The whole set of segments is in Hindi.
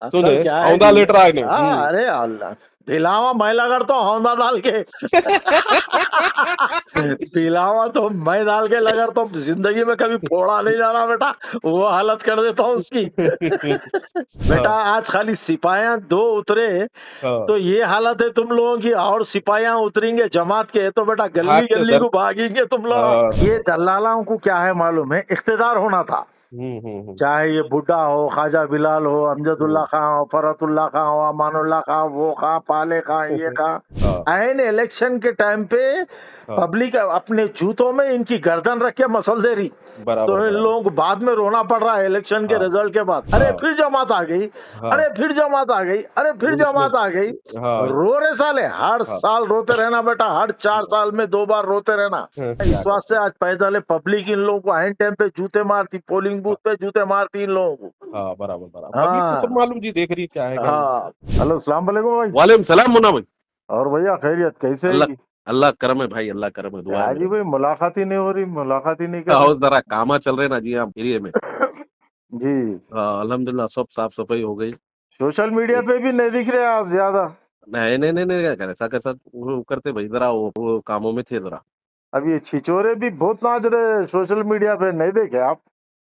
सुने असल क्या है औंधा जी। लेटर आए ने अरे अल्लाह, भिलावा मैं लगा तो हौंदा डाल के पिलावा तो मैं डाल के लगा तो जिंदगी में कभी फोड़ा नहीं जा रहा बेटा, वो हालत कर देता हूँ उसकी। बेटा हाँ आज खाली सिपाहियां दो उतरे हाँ तो ये हालत है तुम लोगों की, और सिपाहियां उतरेंगे जमात के तो बेटा गली हाथ से गली दर को भागेंगे तुम लोग। ये हाँ दलालों को क्या है मालूम है, इख्तिदार होना था। हम्म। चाहे ये बुड्ढा हो, ख्वाजा बिलाल हो, अमजदुल्ला हम्म, खां हो, फरतुल्ला खां हो, अमानुल्ला खां, वो खां, पाले खां, ये खां, हाँ आइन इलेक्शन के टाइम पे हाँ पब्लिक अपने जूतों में इनकी गर्दन रख के मसल दे रही। तो बराबर इन बराबर लोगों को बाद में रोना पड़ रहा है इलेक्शन के हाँ रिजल्ट के बाद, अरे हाँ फिर जमात आ गई, हाँ अरे फिर जमात आ गई, अरे फिर पुलिस ने जमात आ गई। हाँ रो रहे साले, हर हाँ साल रोते रहना बेटा, हर 4 साल में 2 बार रोते रहना। क्या इस कर वास्ते सकते। आज पैदल है पब्लिक इन लोगों को आइन टाइम पे जूते मारती, पोलिंग बूथ हाँ पे जूते मारती इन लोगों को। हाँ बराबर बराबर पब्लिक को सब हाँ मालूम जी देख रही है क्या है क्या नहीं। हाँ। हेलो सलाम वालेकुम भाई। वालेकुम सलाम मुन्ना भाई। और भैया खैरियत कैसे है अल्लाह जी? अल्लाह करम है भाई, अल्लाह करम है, दुआ है क्या जी मेरे भाई, मुलाकात ही नहीं हो रही, मुलाकात ही नहीं कर और जरा कामा चल रहे ना जी हम एरिया में। रहे। जी। हाँ अल्हम्दुलिल्लाह सब साफ सफाई हो गई। सोशल मीडिया पे भी नहीं दिख रहे आप ज्यादा। नहीं नहीं नहीं नहीं क्या ऐसा कैसा वो करते भाई, जरा वो कामों में थे जरा। अब ये छिछोरे भी बहुत नाच रहे सोशल मीडिया पे, नहीं देखे आप?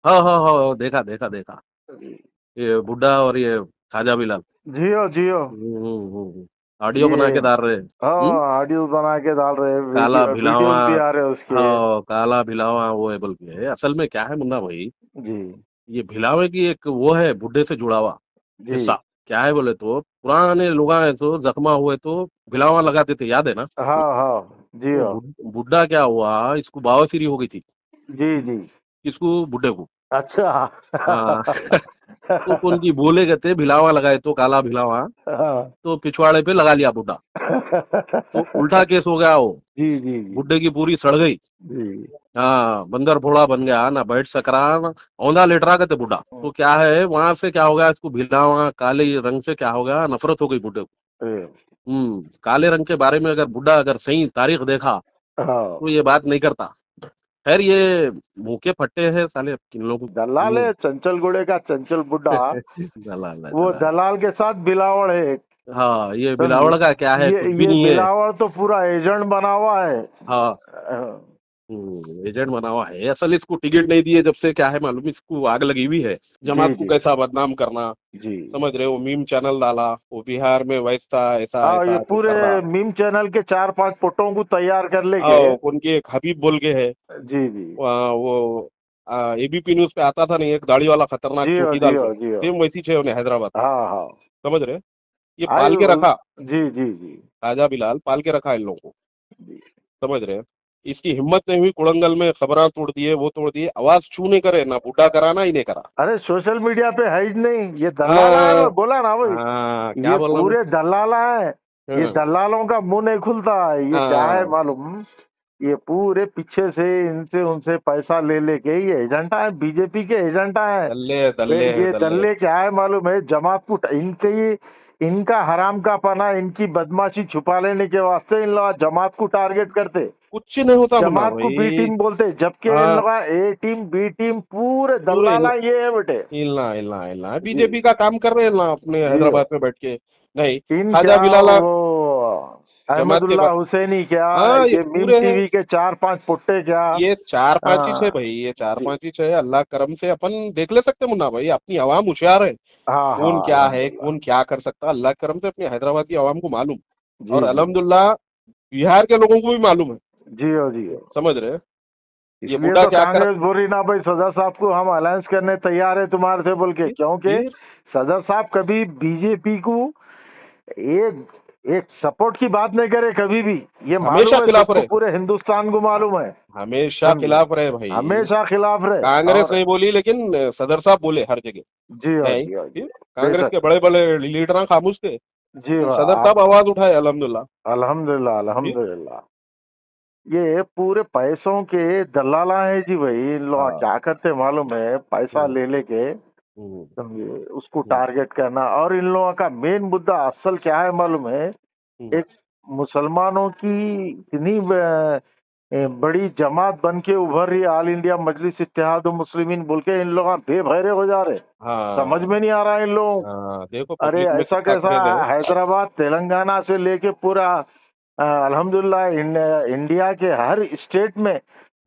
हाँ हाँ हाँ देखा देखा देखा। ये बुड्ढा और ये खाजा बिलाल। जियो जियो। ऑडियो बना के ये डाल रहे हैं। हाँ, ऑडियो बना के डाल रहे हैं, काला वीडियो भिलावा। वीडियोस भी आ रहे हैं उसके। हाँ काला भिलावा वो है बल्कि है, असल में क्या है मुन्ना भाई, जी ये भिलावे की एक वो है बुड्ढे से जुड़ा हुआ जी। हिस्सा। क्या है बोले तो पुराने लोग हैं तो जख्मा हुए तो भिलावा लगाते थे, याद है ना। हाँ हाँ तो जियो। बुड्ढा क्या हुआ, इसको बवासीर हो गई थी। जी जी। किसको, बुड्ढे को। अच्छा। हाँ तो उनकी बोले कहते भिलावा लगाए तो काला भिलावा, हाँ। तो पिछवाड़े पे लगा लिया बुड्ढा। तो उल्टा केस हो गया वो, जी जी जी बुड्ढे की पूरी सड़ गई। जी। हाँ बंदर फोड़ा बन गया ना, बैठ सकरा ना, औंधा लेटरा कहते बुड्ढा। तो क्या है वहां से क्या हो गया, इसको भिलावा काले रंग से क्या हो गया, नफरत हो गई बुड्ढे को। ए, काले रंग के बारे में अगर बुड्ढा अगर सही तारीख देखा हाँ। तो ये बात नहीं करता। खैर ये मुंह फट्टे हैं साले, किन लोगों दलाल को। है चंचल घोड़े का चंचल बुड्ढा। दलाल है वो दलाल है। दलाल के साथ बिलावड़ है एक, हाँ ये समझे? बिलावड़ का क्या है, कुछ भी ये नहीं है। बिलावड़ तो पूरा एजेंट बना हुआ है। हाँ एजेंट बना हुआ है असल, इसको टिकट नहीं दिए जब से क्या है मालूम, इसको आग लगी हुई है जी जमात को जी कैसा बदनाम करना। जी। समझ रहे हो, मीम चैनल डाला वो बिहार में वैसा ऐसा हाँ, ऐसा ये वो पूरे कर रहा। मीम चैनल के 4-5 फोटो को तैयार कर लेके। आओ उनकी एक हबीब बोल के है, जी जी। वो एबीपी न्यूज पे आता था नहीं, एक दाढ़ी वाला खतरनाक जियो चोटी डाल जियो के, जियो। सेम वैसी छे उन्हें हैदराबाद में। हाँ हाँ। समझ रहे, ये आई पाल के रखा, जी जी जी राजा बिलाल पाल के रखा इन लोगों को। जी। समझ रहे, इसकी हिम्मत नहीं हुई, कुड़ंगल में खबरां तोड़ दिए, वो तोड़ दिए, आवाज छू नहीं करे ना, बूढ़ा करा ना, ही नहीं करा। अरे सोशल मीडिया पे है ही नहीं, ये दलाला है, हाँ वो बोला ना भाई। हाँ क्या ये बोलना मैं। पूरे दलाला है। ये हाँ दलालों का मुंह नहीं खुलता है, ये क्या है हाँ मालूम? ये पूरे पीछे से इनसे उनसे पैसा ले लेके ये एजेंटा है, बीजेपी के एजेंटा है। दल्ले दल्ले है ये दल्ले। दल्ले क्या है मालूम है, जमात को इनका हराम का पना, इनकी बदमाशी छुपा लेने के वास्ते इन लोग जमात को टारगेट करते, कुछ नहीं होता मुन्ना जमात को बी भाई। टीम बोलते, जबकि इन हाँ लोग का ए टीम बी टीम पूरे पूरे दलाला ये है बेटे। हिलना हिलना हिलना जी बीजेपी का काम कर रहे हैं ना अपने जी। हैदराबाद में बैठ के। नहीं इन खाजा क्या बिलाला वो जमात के अहमदुल्ला हुसैनी क्या, हाँ ये ये मीम पूरे हैं। टीवी के 4-5 पुट्टे क्या। ये चार पांच ही छह हाँ भाई, ये चार जी। पांच ही छह, अल्लाह करम से अपन देख ले सकते मुन्ना भाई, अपनी आवाम होशियार है। हाँ कौन हाँ क्या है अल्हम्दुलिल्लाह। कौन क्या कर सकता है, अल्लाह करम से अपनी हैदराबाद की आवाम को मालूम। और जी जी अल्हम्दुलिल्लाह बिहार के लोगों को भी मालूम है। जियो जियो। समझ रहे, ये इसलिए बूढ़ा तो क्या कर। कांग्रेस बोल रही ना भाई, सदर साहब को हम अलायंस करने तैयार है तुम्हारे से बोल के, फिर क्योंकि फिर सदर साहब कभी बीजेपी को एक एक सपोर्ट की बात नहीं करे कभी भी। ये हमेशा मालूम है खिलाफ सबको, रहे। पूरे हिंदुस्तान को मालूम है। हमेशा समझे? खिलाफ रहे भाई। हमेशा खिलाफ रहे। कांग्रेस और नहीं बोली लेकिन सदर साहब बोले हर जगह। जी हाँ नहीं जी हाँ जी फिर हाँ, कांग्रेस बेशक। के बड़े बड़े लीडर खामोश थे, जी लेकिन हाँ सदर आप। साहब आवाज उठाए अल्हम्दुलिल्लाह। अल्हम्दुलिल्लाह फिर अल्हम्दुलिल्लाह। ये पूरे पैसों के दलाला है जी भाई, इन लोग हाँ क्या करते मालूम है, पैसा हम्म, ले लेके, हम्म, समझे, उसको हम्म, टारगेट करना। और इन लोगों का मेन मुद्दा असल क्या है मालूम है, हम्म, एक मुसलमानों की इतनी बड़ी जमात बन के उभर रही ऑल इंडिया मजलिस इत्तेहाद मुस्लिमीन बोल के इन लोग बेबहरे हो जा रहे। समझ हाँ में नहीं आ रहा इन लोगों को। हाँ, देखो अरे पब्लिक में ऐसा कितना कैसा, क्रेज है। हैदराबाद तेलंगाना से लेके पूरा अल्हम्दुलिल्लाह इंडिया के हर स्टेट में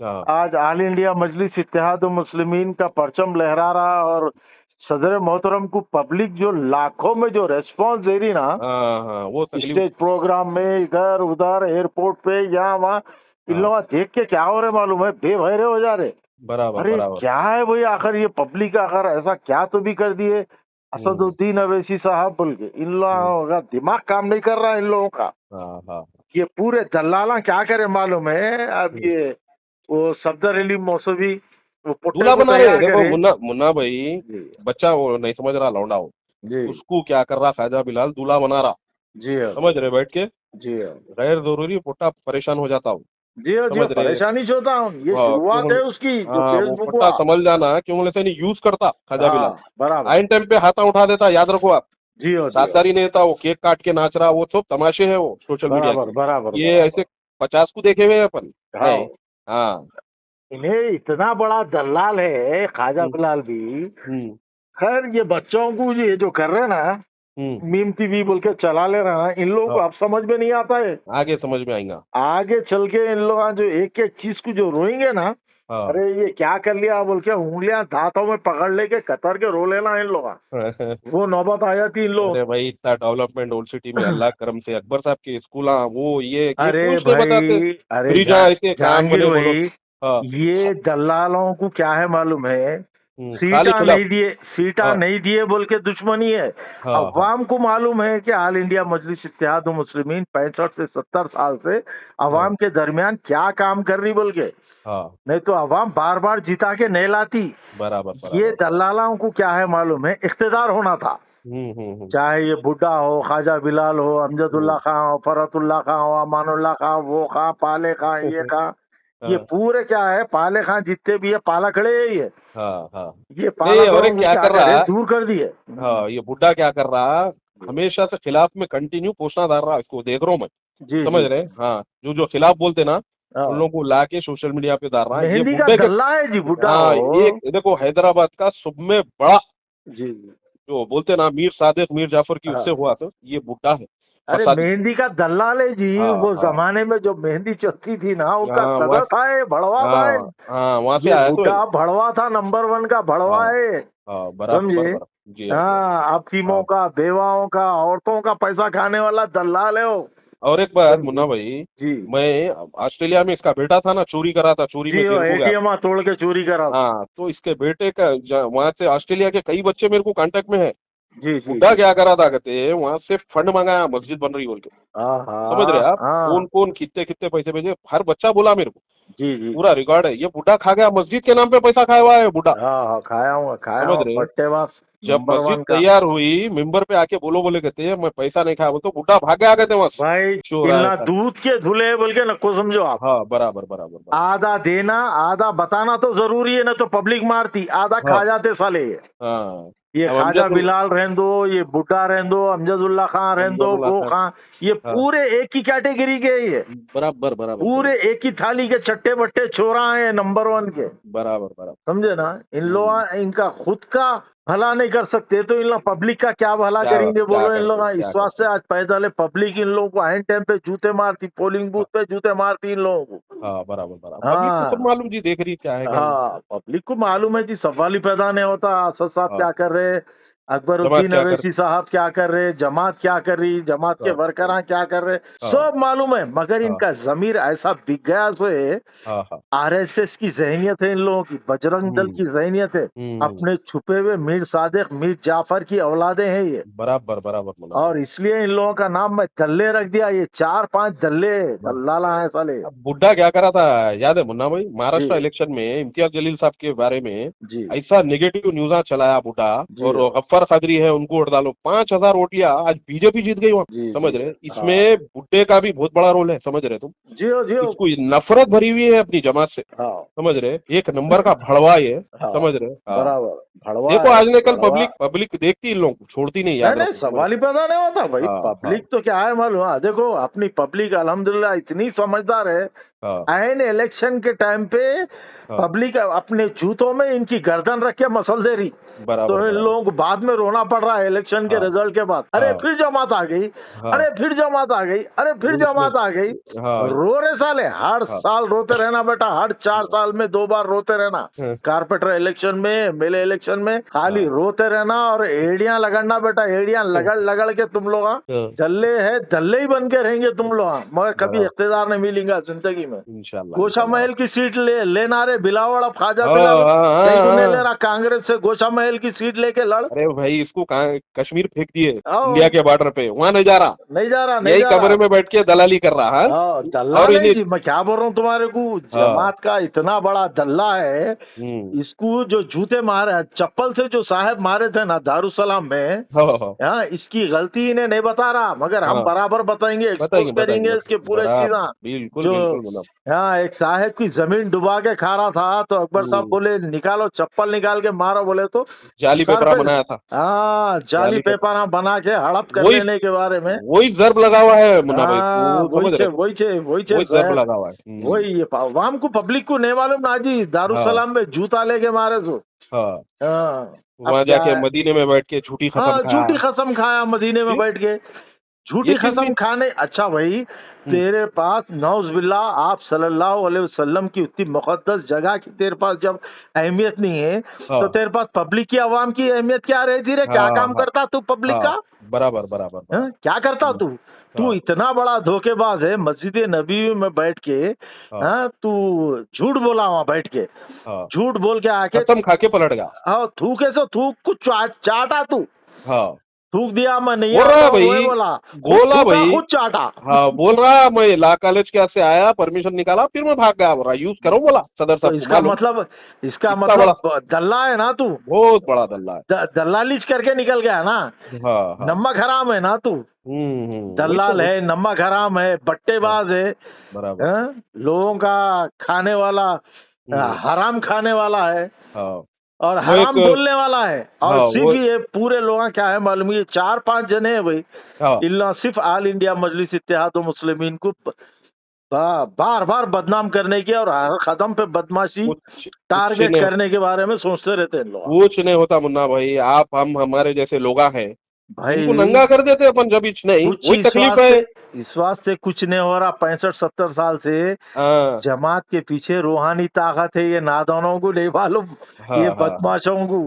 हाँ आज ऑल इंडिया मजलिस इत्तेहाद मुस्लिमीन का परचम लहरा रहा। और सदर मोहतरम को पब्लिक जो लाखों में जो रेस्पॉन्स दे रही ना, हाँ हाँ, वो तकलीफ। स्टेज प्रोग्राम में, इधर उधर, एयरपोर्ट पे, यहाँ वहाँ, इन हाँ, लोग देख के क्या हो रहे मालूम है, बेभैरे हो जा रहे। बराबर अरे बराबर। क्या है भाई, आखिर ये पब्लिक आखिर ऐसा क्या तो भी कर दिए हम्म असदुद्दीन अवैसी साहब बोल के। इन हम्म, लोगों का दिमाग काम नहीं कर रहा इन लोगों का। हाँ हाँ। ये पूरे दलाला क्या करे मालूम है, अब हम्म, ये वो सफदर अली मौसवी वो पुट्टे दूल्हा को बना रहे, तैयार देखो करे। मुन्ना मुन्ना भाई, जी बच्चा वो नहीं समझ रहा, लौंडा हो, जी उसको क्या कर रहा ख्वाजा बिलाल, दूल्हा बना रहा, जी हाँ समझ रहे, बैठ के जी हाँ गैर जरूरी पुट्टा परेशान हो जाता हूँ, जी हाँ जी हाँ, समझ रहे। परेशानी से होता हूँ। ये शुरुआत क्यों? है उसकी जो हाँ, वो फेसबुक पुट्टा हुआ। समझ जाना, क्यों से नहीं यूज करता ख्वाजा बिलाल, हाँ बराबर। आइन टाइम पे हाथा उठा देता, याद रखो आप। जी हाँ जी हाँ, दाददारी नहीं देता, वो केक काट के नाच रहा, वो सब तमाशे है वो सोशल मीडिया बराबर के। बराबर ये बराबर। ऐसे 50 को देखे हुए हैं अपन है। हाँ, हाँ। इन्हें इतना बड़ा दलाल है ख्वाजा हम्म बिलाल भी। हम्म खैर ये बच्चों को ये जो कर रहे हैं ना, हम्म, मीम टीवी बोल के चला ले रहा है, इन लोगों को हाँ, अब समझ में नहीं आता है। आगे समझ में आएगा। आगे चल के इन लोग जो एक एक चीज को जो रोएंगे ना, हाँ। अरे ये क्या कर लिया बोल के उंगलियां दांतों में पकड़ लेके कतर के रो लेना इन लोग। वो नौबत आ जाती इन लोग। अरे भाई, इतना डेवलपमेंट ओल्ड सिटी में, अल्लाह करम से अकबर साहब के स्कूल, वो ये अरे कुछ नहीं बताते। भाई, अरे फिर जहाँ ऐसे काम जहांगीर बने बोलो। भाई, हाँ। ये दलालों को क्या है मालूम है, खाली सीटा खिलाफ। नहीं दिए, सीटा हाँ नहीं दिए बोल के दुश्मनी है। हाँ हाँ अवाम को मालूम है कि ऑल इंडिया मजलिस इत्तेहाद मुस्लिमीन 65 से 70 साल से हाँ अवाम के दरमियान क्या काम कर रही बोल के। हाँ, नहीं तो अवाम बार बार जिता के नहीं लाती। बराबर ये बराबर बराबर। दलालों को क्या है मालूम है, इख्तिदार होना था। हम्म। चाहे ये बुड्ढा हो, ख्वाजा बिलाल हो, अमजदुल्ला हम्म, खां हो, फरतुल्ला खां हो, अमानुल्लाह खां, वो खां, पाले खां, ये खां, ये हाँ पूरे क्या है, पाले खां जितने भी है पाला खड़े है हाँ हाँ। ये नहीं, पाला अरे खड़ों को क्या क्या कर करे, रहा। दूर कर दिए। हाँ, ये बुड्ढा क्या कर रहा, हमेशा से खिलाफ में कंटिन्यू पोस्टर डाल रहा, इसको देख रहा हूँ मैं, जी समझ जी रहे। हाँ, जो जो खिलाफ बोलते ना, उन हाँ, लोगों को ला के सोशल मीडिया पे डाल रहा है, ये मेहंदी का बुड्ढे के। दल्ला है जी बुड्ढा हाँ, ये हो। देखो हैदराबाद का सब में बड़ा, जी जी जो बोलते ना मीर सादिक मीर जाफर की उससे हाँ, हुआ सर, ये बुड्ढा है, अरे फसादी। मेहंदी का दल्लाल है जी। हाँ वो हाँ जमाने में जो मेहंदी चलती थी ना, उनका हाँ, वहाँ। सदर था, ये भड़वा था ये। हाँ हाँ, वहां से ये आया तो है। बुड्ढा भड़वा था, नंबर 1 का भड़वा हाँ है। हाँ, बराबर समझे। बराबर। जी हाँ जी हाँ। हाँ, अफीमों हाँ, का, बेवाओं का, औरतों का पैसा खाने वाला दल्लाल है वो। और एक बात समझे मुन्ना भाई, जी मैं ऑस्ट्रेलिया में इसका बेटा था ना, चोरी करा था, चोरी जी। में वो जेल को गया था। एटीएम तोड़ के चोरी करा। हाँ, तो इसके बेटे का वहां से ऑस्ट्रेलिया के कई बच्चे मेरे को कांटेक्ट में है। जी जी बुड्ढा जी। क्या करा था कहते, वहां से फंड मंगाया, मस्जिद बन रही बोल के, हाँ समझ रहे हाँ आप, कौन हाँ। कौन कितने कितने पैसे भेजे, हर बच्चा बोला मेरे को, जी जी पूरा रिकॉर्ड है। ये बुड्ढा खा गया, मस्जिद के नाम पे पैसा खाया हुआ है बुड्ढा, हाँ हाँ, खाया समझ हूँ रहे। पट्टेबाज जब नंबर मस्जिद 1 का। तैयार हुई, मेंबर पे आके बोलो बोले कहते हैं मैं पैसा नहीं खाया, वो तो बुड्ढा भाग गया कहते हैं वहां से। भाई चोर आया तिलना था। दूध के धुले बोल के नको समझो आप। हाँ, बराबर बराबर बराबर। आधा देना, आधा बताना तो जरूरी है ना, तो पब्लिक मारती, आधा हाँ खा जाते साले। हाँ। ये अब ख्वाजा अमजद बिलाल रहन दो, ये बुड्ढा रहन दो, अमजदुल्ला खां रहन दो, अमजदुल्ला वो खान। खां, ये हाँ, पूरे एक ही कैटेगरी के हैं ये। बराबर बराबर पूरे बराबर एक ही थाली के चट्टे बट्टे छोरा हैं नंबर 1 के। बराबर बराबर। समझे ना। इन हम्म, लोग इनका खुद का भला नहीं कर सकते तो इन लोग पब्लिक का क्या भला क्या करेंगे क्या बोलो। इन लोग करते क्या इस बात से करते। आज पैदल है पब्लिक, इन लोगों को आइन टाइम पे जूते मारती, पोलिंग बूथ हाँ पे जूते मारती इन लोगों को। हाँ, बराबर बराबर, पब्लिक को सब हाँ मालूम जी, देख रही है क्या है क्या नहीं। हाँ, पब्लिक को मालूम है कि सवाल ही पैदा नहीं होता, असद साहब हाँ, क्या कर रहे, जमात अकबरुद्दीन क्या कर। अवैसी साहब क्या कर रहे, जमात क्या कर रही, जमात के हाँ वर्करां क्या कर रहे, हाँ सब मालूम है। मगर हाँ इनका जमीर ऐसा बिक गया सो है। हाँ हाँ। आरएसएस की जहनियत है इन लोगों की, बजरंग दल हम्म की जहनियत है। हम्म, अपने छुपे हुए मीर सादिक, मीर जाफर की औलादे हैं ये। बराबर बराबर मुन्ना भाई। और इसलिए इन लोगों का नाम मैं दल्ले रख दिया, ये 4-5 दल्ले हाँ। दल्लाला है साले। अब बुड्ढा क्या करा था, याद है मुन्ना भाई, जी महाराष्ट्र इलेक्शन में इम्तियाज जलील साहब के बारे में जी ऐसा नेगेटिव न्यूज़ चलाया बुड्ढा, जी और गफ्फार अनवर खदरी है उनको वोट डालो, 5,000 वोट लिया, आज बीजेपी जीत गई वहां, जी समझ जी रहे? हाँ इसमें बुड्ढे का भी बहुत बड़ा रोल है, समझ रहे तुम? जियो जियो इसको नफरत भरी हुई है अपनी जमात से, हाँ समझ रहे? एक नंबर का भड़वा ये, हाँ समझ रहे? हाँ, बराबर भड़वा देखो है आज ने कल भड़वा। पब्लिक पब्लिक देखती है इन लोगों को, छोड़ती नहीं, नहीं याद नहीं रखो, समझ सवाल ही पैदा नहीं होता भाई, रहे? हाँ हाँ पब्लिक तो क्या है मालूम है? देखो अपनी पब्लिक अल्हम्दुलिल्लाह इतनी समझदार है, हाँ आइन इलेक्शन के टाइम पे हाँ, पब्लिक अपने जूतों में इनकी गर्दन रख के मसल दे रही, बराबर तो इन बराबर, लोगों को बाद में रोना पड़ रहा है इलेक्शन के हाँ रिजल्ट के बाद, अरे हाँ फिर जमात आ गई, हाँ, अरे फिर जमात आ गई, अरे फिर कुछ नहीं, जमात आ गई। हाँ रो रहे साले, हर हाँ साल रोते रहना बेटा, हर 4 साल में 2 बार रोते रहना, हाँ कारपेटर इलेक्शन में, एमएलए इलेक्शन में खाली हाँ रोते रहना और एड़ियां लगड़ना बेटा, एड़ियां लगड़ लगड़ के तुम लोग हाँ, दल्ले है, दल्ले ही बन के रहेंगे तुम लोग, मगर कभी बराबर, इख्तिदार नहीं मिलेगा जिंदगी में। इंशाल्लाह गोशा इंशाल्लाह, महल की सीट लेना रे बिलावड़, अब खाजा हाँ बिलावड़ हाँ कहीं को नहीं ले हाँ, रहा, कांग्रेस से गोशा महल की सीट लेके लड़। अरे भाई इसको कहाँ कश्मीर फेंक दिए, आओ इंडिया के बॉर्डर पे, वहां नहीं जा रहा, नहीं जा रहा नहीं यही जा रहा। कमरे में बैठ के दलाली कर रहा है। हाँ और दल्लाल है इन्हें, जी, मैं क्या बोल रहा हूँ तुम्हारे को, हाँ, जमात का इतना बड़ा दल्ला है। इसको जो जूते मारे, चप्पल से जो साहब मारे थे ना दारुसलाम में, हाँ हाँ हाँ इसकी गलती इन्हें नहीं बता रहा, मगर हम हाँ, बराबर बताएंगे, एक्सपोज बताएंगे बताएंगे करेंगे इसके बताएंगे, पूरे चीजा। बराबर, बिल्कुल जो बिल्कुल मतलब, हाँ एक साहब की जमीन डुबा के खा रहा था, तो अकबर साहब हम्म, बोले निकालो चप्पल निकाल के मारो, बोले तो जाली सर पेपरा पे, बनाया था, हाँ जाली जाली पेपर, पेपाना बना के हड़प कर वही लेने के बारे में। वही जर्ब लगा हुआ है मुन्ना भाई, हाँ वो समझ रहे तुम? वही छे वही जर्ब साहब, लगा हुआ है, वही ये वाम को पब्लिक को नहीं मालूम ना जी, हाँ दारुसलाम में जूता लेके मारे सो। हाँ, हाँ अब वहां क्या जाके है, मदीने में बैठ के झूठी कसम हाँ खाया, झूठी कसम खाया मदीने में ये बैठ के, ये झूठी चीज भी, कसम खाने। अच्छा भाई तेरे पास नौजुबिल्ला आप सल्लल्लाहु अलैहि वसल्लम की उतनी मुकद्दस जगह की तेरे पास जब अहमियत नहीं है, तो हाँ तेरे पास पब्लिक की आवाम की अहमियत क्या रहती रे? क्या हाँ काम हाँ करता तू पब्लिक हाँ, का? बराबर बराबर बराबर, हाँ? क्या करता तू? तू हाँ इतना बड़ा धोखेबाज है, मस्जिद नबी में बैठ के, हाँ हाँ तू झूठ बोला वहां बैठ के, हाँ, झूठ बोल के आके, कसम खा के पलट गया, हाँ थूके सो थूक कुछ चाटा तू, हाँ, थूक दिया मैं नहीं बोल रहा आता है हूँ, वही भाई, बोला, खुद बोला थूका भाई, खुद चाटा। हाँ बोल रहा मैं ला कॉलेज क्या से आया, परमिशन निकाला, फिर मैं भाग गया, बोल रहा यूज करो, बोला सदर तो साहब को मालूम, इसका इतना बड़ा, मतलब दल्ला है ना तू, बहुत बड़ा दल्ला है, दल्लालीच करके निकल गया ना, हाँ हाँ, नमक हराम है ना तू, वही तो दल्लाल है, नमक हराम है, हाँ, बट्टेबाज है, बराबर, हाँ? लोगों का खाने वाला, हम्म, हराम खाने वाला है हाँ, और वो एक, हराम बोलने वाला है, और हाँ सिर्फ वो, ये पूरे लोग क्या है मालूम, ये 4-5 जने हैं भाई, हाँ, इल्ला सिर्फ आल इंडिया मजलिस इत्तेहाद मुस्लिमीन को बार बार बदनाम करने की और हर कदम पे बदमाशी कुछ टारगेट नहीं, करने के बारे में सोचते रहते हैं इन लोग। कुछ नहीं होता मुन्ना भाई, आप हम हमारे जैसे लोग हैं, इनको भाई नंगा कर देते अपन, जब इच नहीं, कुछ वही तकलीफ है। इस वास्ते कुछ नहीं हो रहा, 65-70 साल से हाँ जमात के पीछे रूहानी ताकत है, ये नादानों को नहीं मालूम, हाँ ये हाँ बदमाशों को।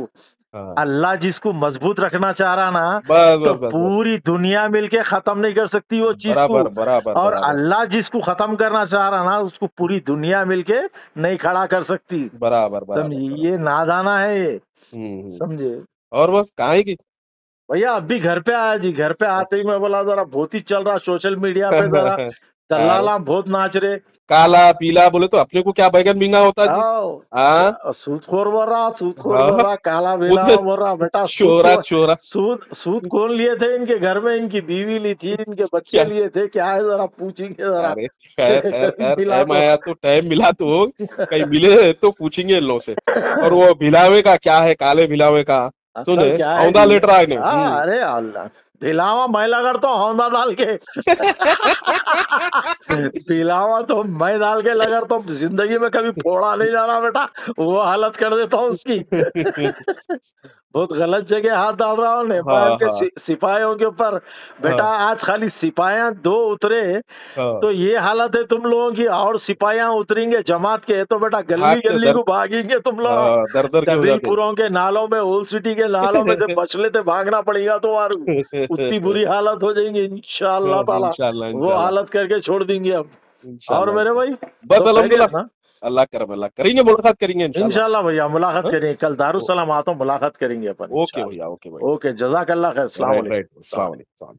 हाँ, अल्लाह जिसको मजबूत रखना चाह रहा ना, बस तो बस बस बस, पूरी दुनिया मिलके खत्म नहीं कर सकती वो चीज को, बराबर बराबर और बराबर, अल्लाह जिसको खत्म करना चाह रहा ना, उसको पूरी दुनिया मिलके नहीं खड़ा कर सकती। बराबर बराबर समझिए बराबर, ये नादाना है ये, हम्म, समझे और बस कहाँ है की भैया? अभी घर पे आया जी, घर पे आते ही मैं बोला जरा बहुत ही चल रहा सोशल मीडिया पे, जरा अरे दल्लाला बहुत नाच रहे। काला पीला बोले तो अपने को क्या बैगन भींगा होता जी, हाँ आओ सूदखोर बोल रहा, सूदखोर बोल हाँ, रहा, काला बेला खुद बोल रहा, बेटा सूद शोरा तो, शोरा, सूद कौन लिए थे इनके घर में? इनकी बीवी ली थी, इनके बच्चे क्या, लिए थे, क्या है जरा पूछेंगे जरा। अरे खैर खैर कभी खैर, मिला टाइम तो आया तो, टाइम मिला तो कहीं मिले तो पूछेंगे इन लोगों से। और वो भिलावे का क्या है, काले भिलावे का असल सुने, क्या है औंधा जी, लेटर आए ने, अरे अल्लाह भिलावा मैं लगा तो हौंदा डाल के पिलावा तो मैं डाल के लगा तो जिंदगी में कभी फोड़ा नहीं जा रहा बेटा, वो हालत कर देता हूँ उसकी। बहुत गलत जगह हाथ डाल रहा हूँ, नेपाल हाँ के हाँ सिपाहियों के ऊपर बेटा, हाँ आज खाली सिपाहियां 2 उतरे हाँ, तो ये हालत है तुम लोगों की, और सिपाहियां उतरेंगे जमात के तो बेटा गली भागते गली दर, को भागेंगे तुम लोग, दर दर के हो जाते जबीलपुरों के नालों में, ओल्ड सिटी के नालों में से बच लेते भागना पड़ेगा तुम्हारू, उतनी बुरी हालत हो जाएगी इंशाअल्लाह ताला, इंशाल्लाह वो इंशाल्लाह हालत करके छोड़ देंगे अब। और इंशाल्लाह मेरे इंशाल्लाह, भाई बस तो खैरियत अल्हम्दुलिल्लाह, ना? अल्लाह करम, अल्लाह करेंगे, मुलाकात करेंगे इंशाल्लाह। इंशाल्लाह भैया मुलाकात हाँ? करेंगे, कल ओ- दारुसलाम आता हूँ, मुलाकात करेंगे अपन ओके भैया, ओके इंशाल्लाह। भैया, ओके जज़ाकल्लाह खैर, अस्सलाम राइट वालेकुम। राइट, अस्सलाम वालेकुम।